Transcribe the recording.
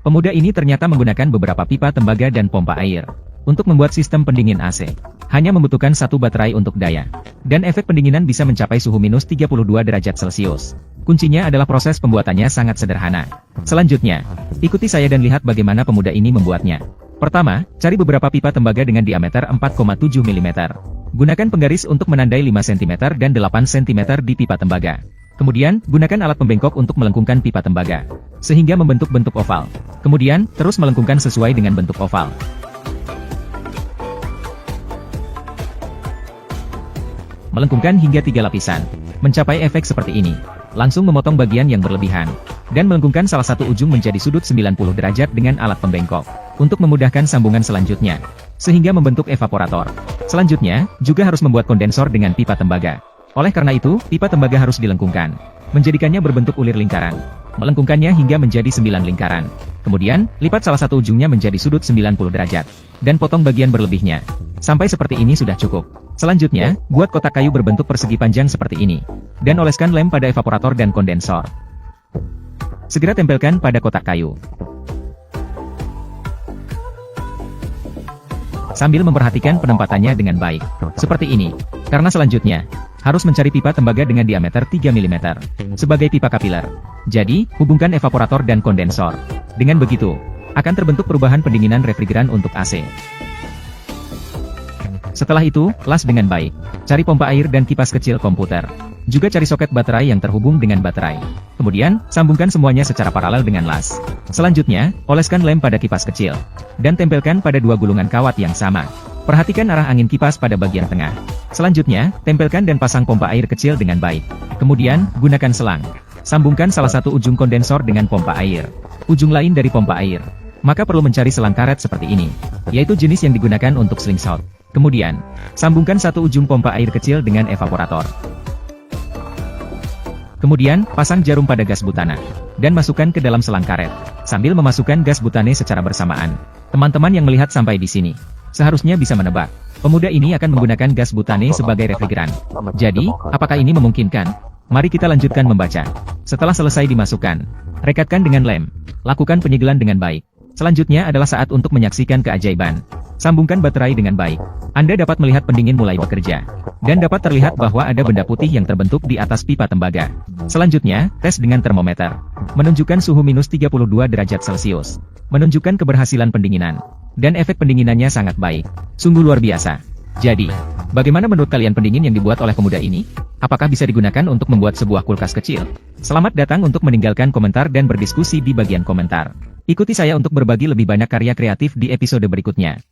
Pemuda ini ternyata menggunakan beberapa pipa tembaga dan pompa air untuk membuat sistem pendingin AC. Hanya membutuhkan satu baterai untuk daya. Dan efek pendinginan bisa mencapai suhu minus 32 derajat Celcius. Kuncinya adalah proses pembuatannya sangat sederhana. Selanjutnya, ikuti saya dan lihat bagaimana pemuda ini membuatnya. Pertama, cari beberapa pipa tembaga dengan diameter 4,7 mm. Gunakan penggaris untuk menandai 5 cm dan 8 cm di pipa tembaga. Kemudian, gunakan alat pembengkok untuk melengkungkan pipa tembaga, sehingga membentuk bentuk oval. Kemudian, terus melengkungkan sesuai dengan bentuk oval. Melengkungkan hingga 3 lapisan. Mencapai efek seperti ini. Langsung memotong bagian yang berlebihan. Dan melengkungkan salah satu ujung menjadi sudut 90 derajat dengan alat pembengkok. Untuk memudahkan sambungan selanjutnya. Sehingga membentuk evaporator. Selanjutnya, juga harus membuat kondensor dengan pipa tembaga. Oleh karena itu, pipa tembaga harus dilengkungkan. Menjadikannya berbentuk ulir lingkaran. Melengkungkannya hingga menjadi 9 lingkaran. Kemudian, lipat salah satu ujungnya menjadi sudut 90 derajat. Dan potong bagian berlebihnya. Sampai seperti ini sudah cukup. Selanjutnya, buat kotak kayu berbentuk persegi panjang seperti ini. Dan oleskan lem pada evaporator dan kondensor. Segera tempelkan pada kotak kayu. Sambil memperhatikan penempatannya dengan baik. Seperti ini. Karena selanjutnya, harus mencari pipa tembaga dengan diameter 3 mm. Sebagai pipa kapiler. Jadi, hubungkan evaporator dan kondensor. Dengan begitu, akan terbentuk perubahan pendinginan refrigeran untuk AC. Setelah itu, las dengan baik. Cari pompa air dan kipas kecil komputer. Juga cari soket baterai yang terhubung dengan baterai. Kemudian, sambungkan semuanya secara paralel dengan las. Selanjutnya, oleskan lem pada kipas kecil. Dan tempelkan pada dua gulungan kawat yang sama. Perhatikan arah angin kipas pada bagian tengah. Selanjutnya, tempelkan dan pasang pompa air kecil dengan baik. Kemudian, gunakan selang. Sambungkan salah satu ujung kondensor dengan pompa air. Ujung lain dari pompa air. Maka perlu mencari selang karet seperti ini. Yaitu jenis yang digunakan untuk slingshot. Kemudian, sambungkan satu ujung pompa air kecil dengan evaporator. Kemudian, pasang jarum pada gas butana. Dan masukkan ke dalam selang karet. Sambil memasukkan gas butane secara bersamaan. Teman-teman yang melihat sampai di sini, seharusnya bisa menebak. Pemuda ini akan menggunakan gas butane sebagai refrigeran. Jadi, apakah ini memungkinkan? Mari kita lanjutkan membaca. Setelah selesai dimasukkan, rekatkan dengan lem. Lakukan penyegelan dengan baik. Selanjutnya adalah saat untuk menyaksikan keajaiban. Sambungkan baterai dengan baik. Anda dapat melihat pendingin mulai bekerja. Dan dapat terlihat bahwa ada benda putih yang terbentuk di atas pipa tembaga. Selanjutnya, tes dengan termometer. Menunjukkan suhu minus 32 derajat Celcius. Menunjukkan keberhasilan pendinginan. Dan efek pendinginannya sangat baik. Sungguh luar biasa. Jadi, bagaimana menurut kalian pendingin yang dibuat oleh pemuda ini? Apakah bisa digunakan untuk membuat sebuah kulkas kecil? Selamat datang untuk meninggalkan komentar dan berdiskusi di bagian komentar. Ikuti saya untuk berbagi lebih banyak karya kreatif di episode berikutnya.